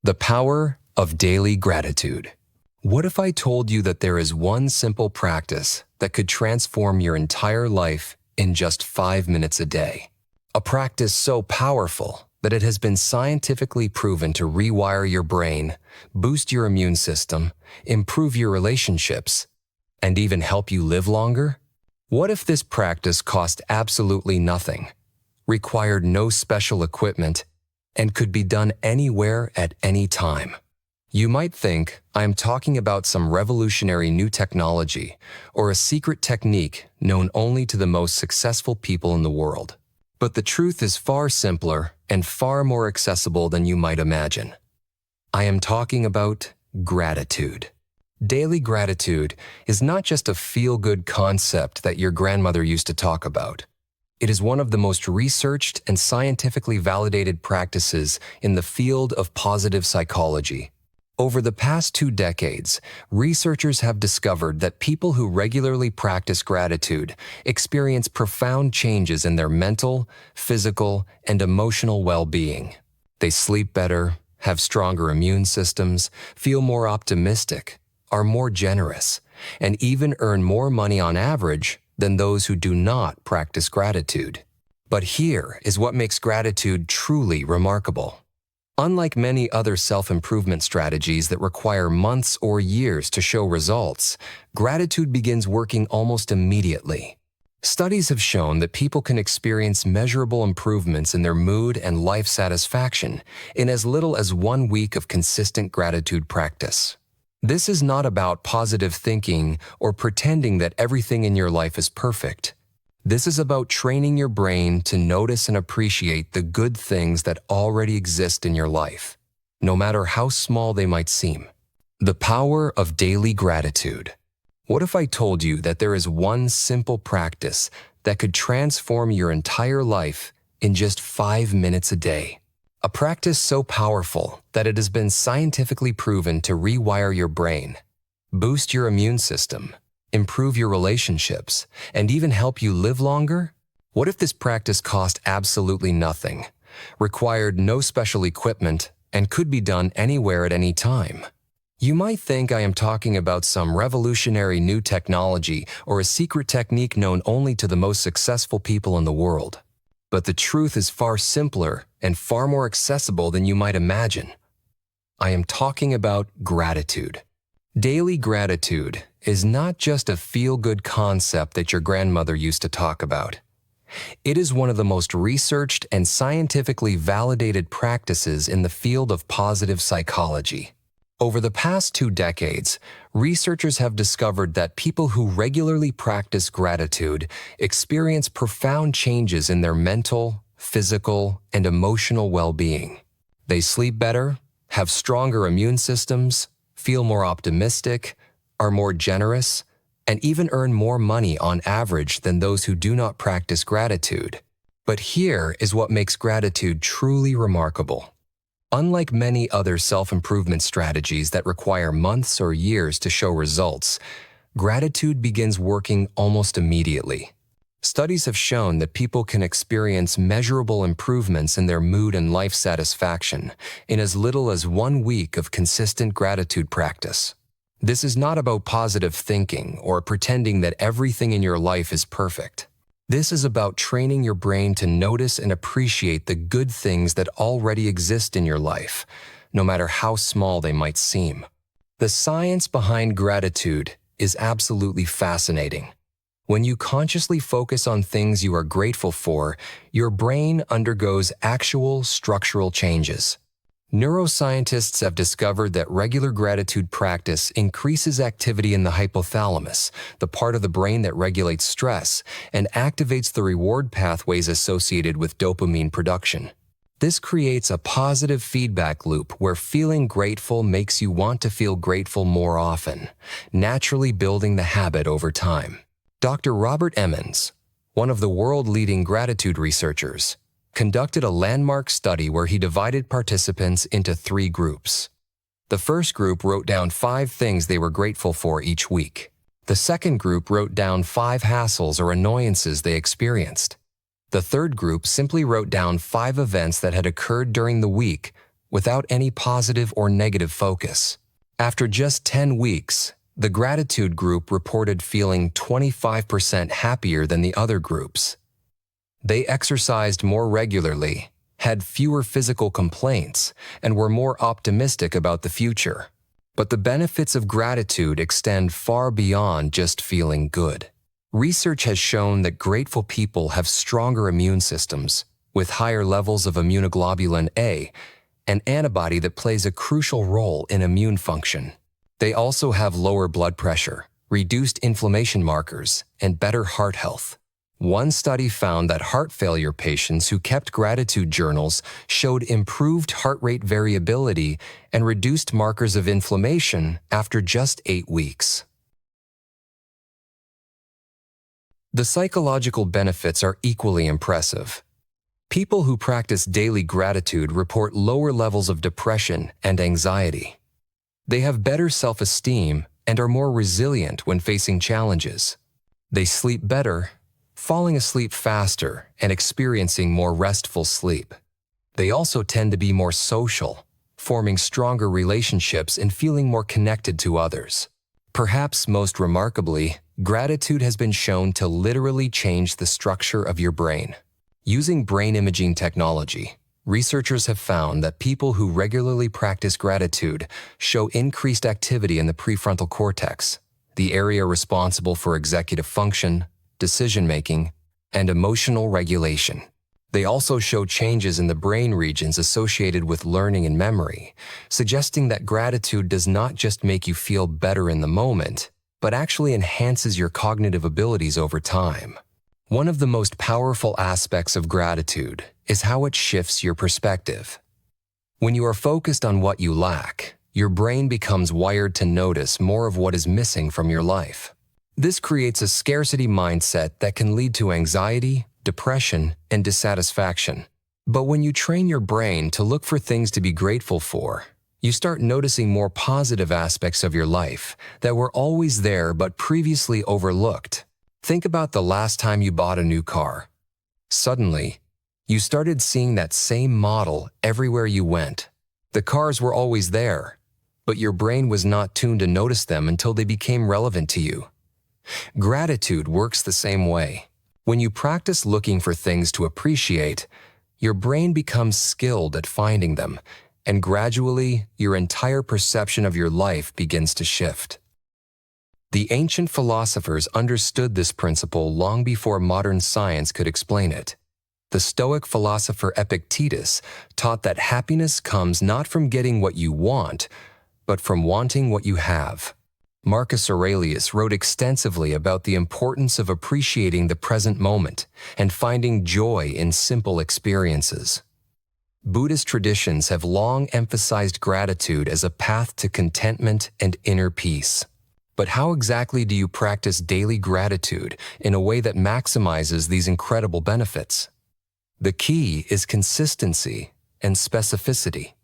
The power of daily gratitude. What if I told you that there is one simple practice that could transform your entire life in just 5 minutes a day? A practice so powerful that it has been scientifically proven to rewire your brain, boost your immune system, improve your relationships, and even help you live longer? What if this practice cost absolutely nothing, required no special equipment, and could be done anywhere at any time? You might think I'm talking about some revolutionary new technology or a secret technique known only to the most successful people in the world. But the truth is far simpler and far more accessible than you might imagine. I am talking about gratitude. Daily gratitude is not just a feel-good concept that your grandmother used to talk about. It is one of the most researched and scientifically validated practices in the field of positive psychology. Over the past 2 decades, researchers have discovered that people who regularly practice gratitude experience profound changes in their mental, physical, and emotional well-being. They sleep better, have stronger immune systems, feel more optimistic, are more generous, and even earn more money on average than those who do not practice gratitude. But here is what makes gratitude truly remarkable. Unlike many other self-improvement strategies that require months or years to show results, gratitude begins working almost immediately. Studies have shown that people can experience measurable improvements in their mood and life satisfaction in as little as 1 week of consistent gratitude practice. This is not about positive thinking or pretending that everything in your life is perfect. This is about training your brain to notice and appreciate the good things that already exist in your life, no matter how small they might seem. The power of daily gratitude. What if I told you that there is one simple practice that could transform your entire life in just 5 minutes a day? A practice so powerful that it has been scientifically proven to rewire your brain, boost your immune system, improve your relationships, and even help you live longer? What if this practice cost absolutely nothing, required no special equipment, and could be done anywhere at any time? You might think I am talking about some revolutionary new technology or a secret technique known only to the most successful people in the world. But the truth is far simpler and far more accessible than you might imagine. I am talking about gratitude. Daily gratitude is not just a feel-good concept that your grandmother used to talk about. It is one of the most researched and scientifically validated practices in the field of positive psychology. Over the past 2 decades, researchers have discovered that people who regularly practice gratitude experience profound changes in their mental, physical, and emotional well-being. They sleep better, have stronger immune systems, feel more optimistic, are more generous, and even earn more money on average than those who do not practice gratitude. But here is what makes gratitude truly remarkable. Unlike many other self-improvement strategies that require months or years to show results, gratitude begins working almost immediately. Studies have shown that people can experience measurable improvements in their mood and life satisfaction in as little as 1 week of consistent gratitude practice. This is not about positive thinking or pretending that everything in your life is perfect. This is about training your brain to notice and appreciate the good things that already exist in your life, no matter how small they might seem. The science behind gratitude is absolutely fascinating. When you consciously focus on things you are grateful for, your brain undergoes actual structural changes. Neuroscientists have discovered that regular gratitude practice increases activity in the hypothalamus, the part of the brain that regulates stress, and activates the reward pathways associated with dopamine production. This creates a positive feedback loop where feeling grateful makes you want to feel grateful more often, naturally building the habit over time. Dr. Robert Emmons, one of the world-leading gratitude researchers, conducted a landmark study where he divided participants into 3 groups. The first group wrote down 5 things they were grateful for each week. The second group wrote down 5 hassles or annoyances they experienced. The third group simply wrote down 5 events that had occurred during the week without any positive or negative focus. After just 10 weeks, the gratitude group reported feeling 25% happier than the other groups. They exercised more regularly, had fewer physical complaints, and were more optimistic about the future. But the benefits of gratitude extend far beyond just feeling good. Research has shown that grateful people have stronger immune systems, with higher levels of immunoglobulin A, an antibody that plays a crucial role in immune function. They also have lower blood pressure, reduced inflammation markers, and better heart health. One study found that heart failure patients who kept gratitude journals showed improved heart rate variability and reduced markers of inflammation after just 8 weeks. The psychological benefits are equally impressive. People who practice daily gratitude report lower levels of depression and anxiety. They have better self-esteem and are more resilient when facing challenges. They sleep better, falling asleep faster and experiencing more restful sleep. They also tend to be more social, forming stronger relationships and feeling more connected to others. Perhaps most remarkably, gratitude has been shown to literally change the structure of your brain. Using brain imaging technology, researchers have found that people who regularly practice gratitude show increased activity in the prefrontal cortex, the area responsible for executive function, decision-making, and emotional regulation. They also show changes in the brain regions associated with learning and memory, suggesting that gratitude does not just make you feel better in the moment, but actually enhances your cognitive abilities over time. One of the most powerful aspects of gratitude is how it shifts your perspective. When you are focused on what you lack, your brain becomes wired to notice more of what is missing from your life. This creates a scarcity mindset that can lead to anxiety, depression, and dissatisfaction. But when you train your brain to look for things to be grateful for, you start noticing more positive aspects of your life that were always there but previously overlooked. Think about the last time you bought a new car. Suddenly, you started seeing that same model everywhere you went. The cars were always there, but your brain was not tuned to notice them until they became relevant to you. Gratitude works the same way. When you practice looking for things to appreciate, your brain becomes skilled at finding them, and gradually, your entire perception of your life begins to shift. The ancient philosophers understood this principle long before modern science could explain it. The Stoic philosopher Epictetus taught that happiness comes not from getting what you want, but from wanting what you have. Marcus Aurelius wrote extensively about the importance of appreciating the present moment and finding joy in simple experiences. Buddhist traditions have long emphasized gratitude as a path to contentment and inner peace. But how exactly do you practice daily gratitude in a way that maximizes these incredible benefits? The key is consistency and specificity.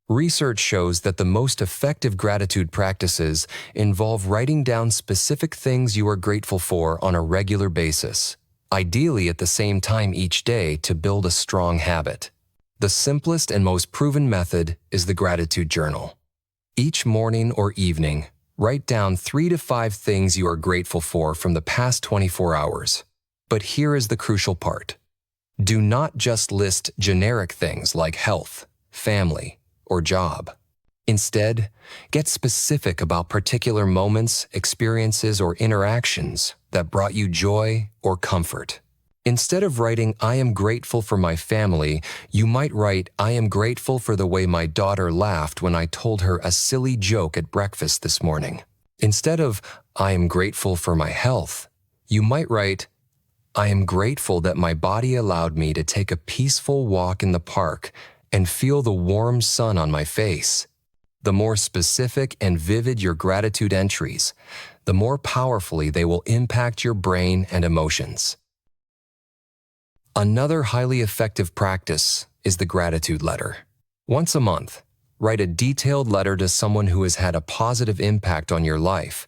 Research shows that the most effective gratitude practices involve writing down specific things you are grateful for on a regular basis, ideally at the same time each day to build a strong habit. The simplest and most proven method is the gratitude journal. Each morning or evening, write down 3 to 5 things you are grateful for from the past 24 hours. But here is the crucial part. Do not just list generic things like health, family, or job. Instead, get specific about particular moments, experiences, or interactions that brought you joy or comfort. Instead of writing, "I am grateful for my family," you might write, "I am grateful for the way my daughter laughed when I told her a silly joke at breakfast this morning." Instead of, "I am grateful for my health," you might write, "I am grateful that my body allowed me to take a peaceful walk in the park and feel the warm sun on my face." The more specific and vivid your gratitude entries, the more powerfully they will impact your brain and emotions. Another highly effective practice is the gratitude letter. Once a month, write a detailed letter to someone who has had a positive impact on your life,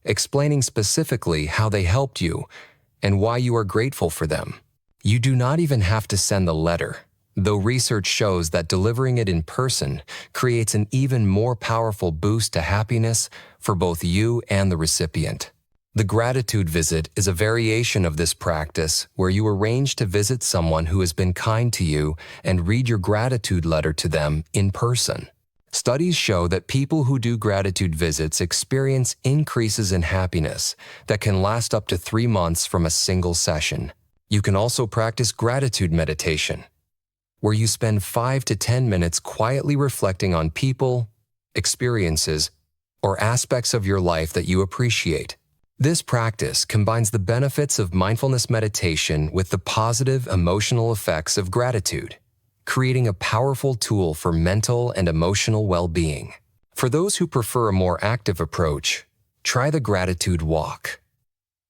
explaining specifically how they helped you and why you are grateful for them. You do not even have to send the letter. though research shows that delivering it in person creates an even more powerful boost to happiness for both you and the recipient. The gratitude visit is a variation of this practice where you arrange to visit someone who has been kind to you and read your gratitude letter to them in person. Studies show that people who do gratitude visits experience increases in happiness that can last up to 3 months from a single session. You can also practice gratitude meditation, where you spend 5 to 10 minutes quietly reflecting on people, experiences, or aspects of your life that you appreciate. This practice combines the benefits of mindfulness meditation with the positive emotional effects of gratitude, creating a powerful tool for mental and emotional well-being. For those who prefer a more active approach, try the gratitude walk.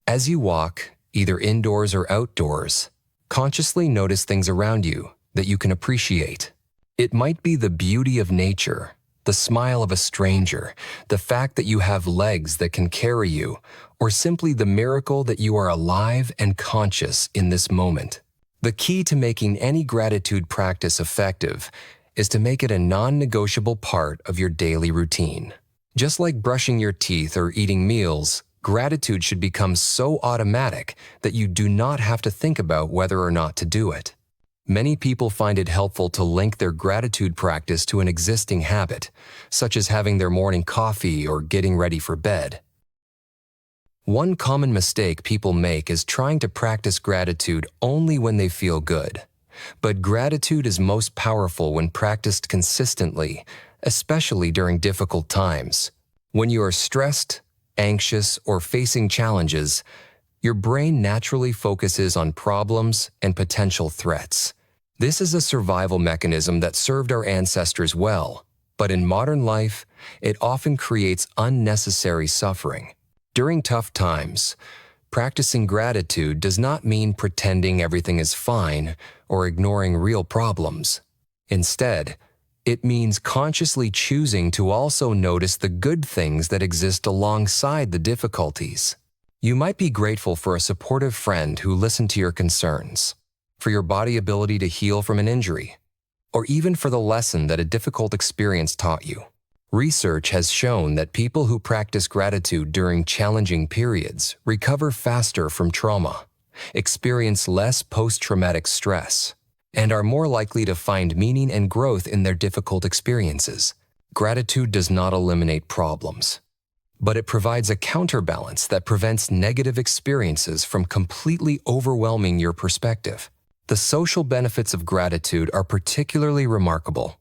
As you walk, either indoors or outdoors, consciously notice things around you that you can appreciate. It might be the beauty of nature, the smile of a stranger, the fact that you have legs that can carry you, or simply the miracle that you are alive and conscious in this moment. The key to making any gratitude practice effective is to make it a non-negotiable part of your daily routine. Just like brushing your teeth or eating meals, gratitude should become so automatic that you do not have to think about whether or not to do it. Many people find it helpful to link their gratitude practice to an existing habit, such as having their morning coffee or getting ready for bed. One common mistake people make is trying to practice gratitude only when they feel good. But gratitude is most powerful when practiced consistently, especially during difficult times. When you are stressed, anxious, or facing challenges, your brain naturally focuses on problems and potential threats. This is a survival mechanism that served our ancestors well, but in modern life, it often creates unnecessary suffering. During tough times, practicing gratitude does not mean pretending everything is fine or ignoring real problems. Instead, it means consciously choosing to also notice the good things that exist alongside the difficulties. You might be grateful for a supportive friend who listened to your concerns, for your body's ability to heal from an injury, or even for the lesson that a difficult experience taught you. Research has shown that people who practice gratitude during challenging periods recover faster from trauma, experience less post-traumatic stress, and are more likely to find meaning and growth in their difficult experiences. Gratitude does not eliminate problems, but it provides a counterbalance that prevents negative experiences from completely overwhelming your perspective. The social benefits of gratitude are particularly remarkable.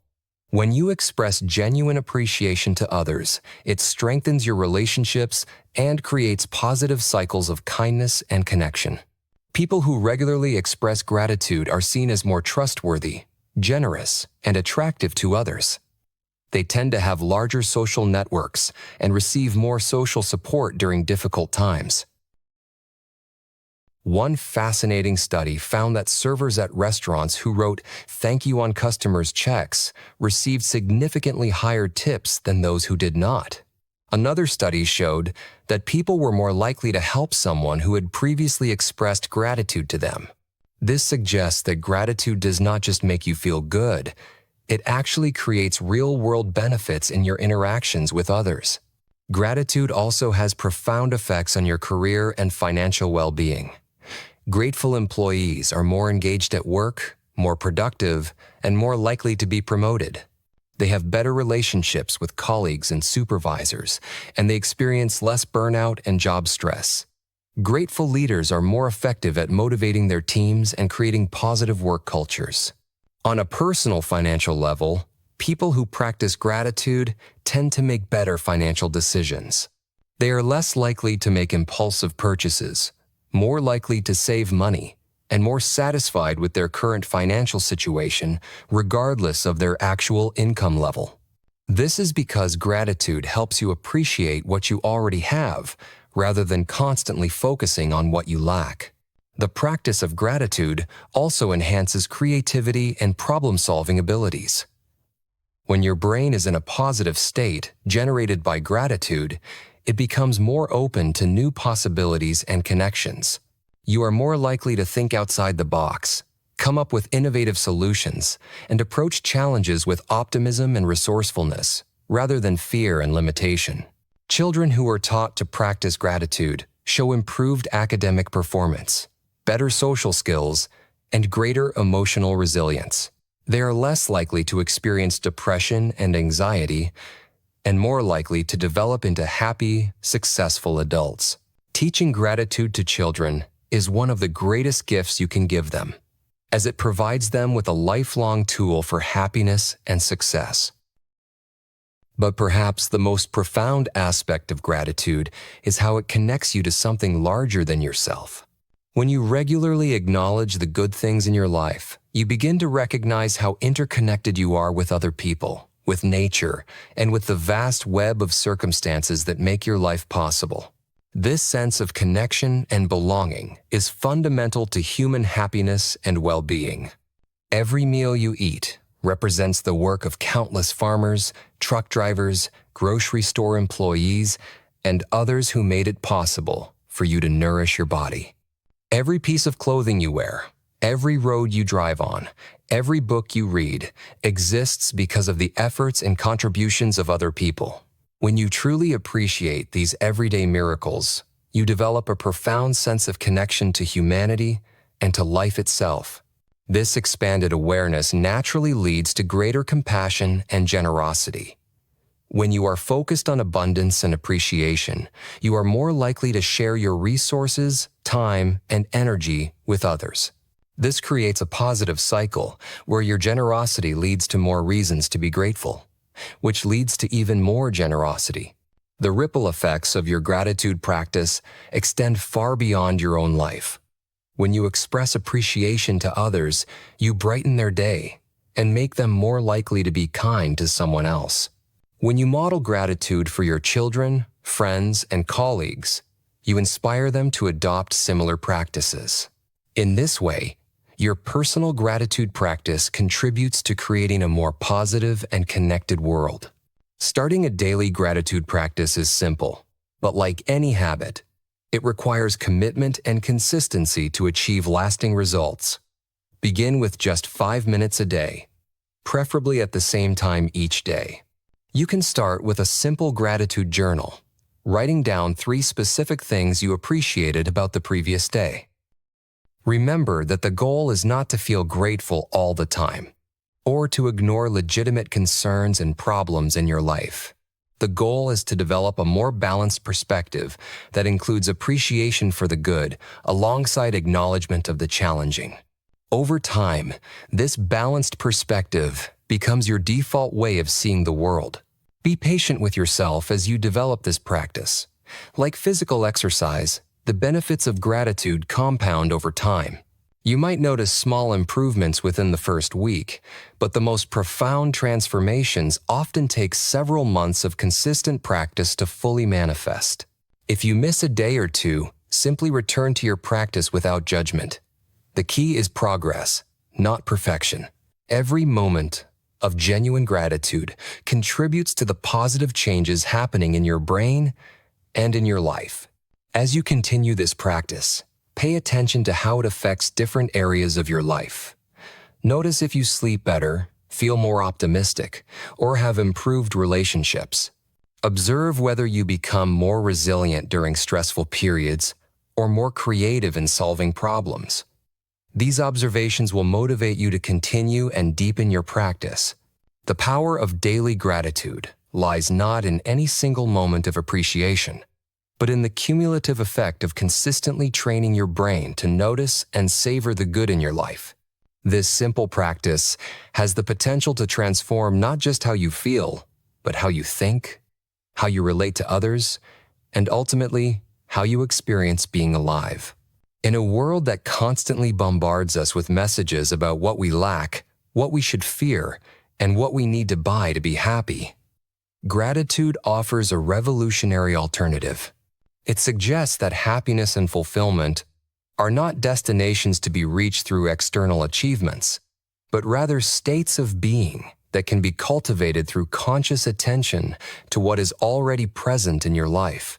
When you express genuine appreciation to others, it strengthens your relationships and creates positive cycles of kindness and connection. People who regularly express gratitude are seen as more trustworthy, generous, and attractive to others. They tend to have larger social networks and receive more social support during difficult times. One fascinating study found that servers at restaurants who wrote "thank you" on customers' checks received significantly higher tips than those who did not. Another study showed that people were more likely to help someone who had previously expressed gratitude to them. This suggests that gratitude does not just make you feel good, it actually creates real-world benefits in your interactions with others. Gratitude also has profound effects on your career and financial well-being. Grateful employees are more engaged at work, more productive, and more likely to be promoted. They have better relationships with colleagues and supervisors, and they experience less burnout and job stress. Grateful leaders are more effective at motivating their teams and creating positive work cultures. On a personal financial level, people who practice gratitude tend to make better financial decisions. They are less likely to make impulsive purchases, more likely to save money, and more satisfied with their current financial situation, regardless of their actual income level. This is because gratitude helps you appreciate what you already have, rather than constantly focusing on what you lack. The practice of gratitude also enhances creativity and problem-solving abilities. When your brain is in a positive state generated by gratitude, it becomes more open to new possibilities and connections. You are more likely to think outside the box, come up with innovative solutions, and approach challenges with optimism and resourcefulness, rather than fear and limitation. Children who are taught to practice gratitude show improved academic performance, better social skills, and greater emotional resilience. They are less likely to experience depression and anxiety, and more likely to develop into happy, successful adults. Teaching gratitude to children is one of the greatest gifts you can give them, as it provides them with a lifelong tool for happiness and success. But perhaps the most profound aspect of gratitude is how it connects you to something larger than yourself. When you regularly acknowledge the good things in your life, you begin to recognize how interconnected you are with other people, with nature, and with the vast web of circumstances that make your life possible. This sense of connection and belonging is fundamental to human happiness and well-being. Every meal you eat represents the work of countless farmers, truck drivers, grocery store employees, and others who made it possible for you to nourish your body. Every piece of clothing you wear, every road you drive on, every book you read exists because of the efforts and contributions of other people. When you truly appreciate these everyday miracles, you develop a profound sense of connection to humanity and to life itself. This expanded awareness naturally leads to greater compassion and generosity. When you are focused on abundance and appreciation, you are more likely to share your resources, time, and energy with others. This creates a positive cycle where your generosity leads to more reasons to be grateful, which leads to even more generosity. The ripple effects of your gratitude practice extend far beyond your own life. When you express appreciation to others, you brighten their day and make them more likely to be kind to someone else. When you model gratitude for your children, friends, and colleagues, you inspire them to adopt similar practices. In this way, your personal gratitude practice contributes to creating a more positive and connected world. Starting a daily gratitude practice is simple, but like any habit, it requires commitment and consistency to achieve lasting results. Begin with just 5 minutes a day, preferably at the same time each day. You can start with a simple gratitude journal, writing down 3 specific things you appreciated about the previous day. Remember that the goal is not to feel grateful all the time, or to ignore legitimate concerns and problems in your life. The goal is to develop a more balanced perspective that includes appreciation for the good alongside acknowledgement of the challenging. Over time, this balanced perspective becomes your default way of seeing the world. Be patient with yourself as you develop this practice. Like physical exercise, the benefits of gratitude compound over time. You might notice small improvements within the first week, but the most profound transformations often take several months of consistent practice to fully manifest. If you miss a day or two, simply return to your practice without judgment. The key is progress, not perfection. Every moment of genuine gratitude contributes to the positive changes happening in your brain and in your life. As you continue this practice, pay attention to how it affects different areas of your life. Notice if you sleep better, feel more optimistic, or have improved relationships. Observe whether you become more resilient during stressful periods or more creative in solving problems. These observations will motivate you to continue and deepen your practice. The power of daily gratitude lies not in any single moment of appreciation, but in the cumulative effect of consistently training your brain to notice and savor the good in your life. This simple practice has the potential to transform not just how you feel, but how you think, how you relate to others, and ultimately, how you experience being alive. In a world that constantly bombards us with messages about what we lack, what we should fear, and what we need to buy to be happy, gratitude offers a revolutionary alternative. It suggests that happiness and fulfillment are not destinations to be reached through external achievements, but rather states of being that can be cultivated through conscious attention to what is already present in your life.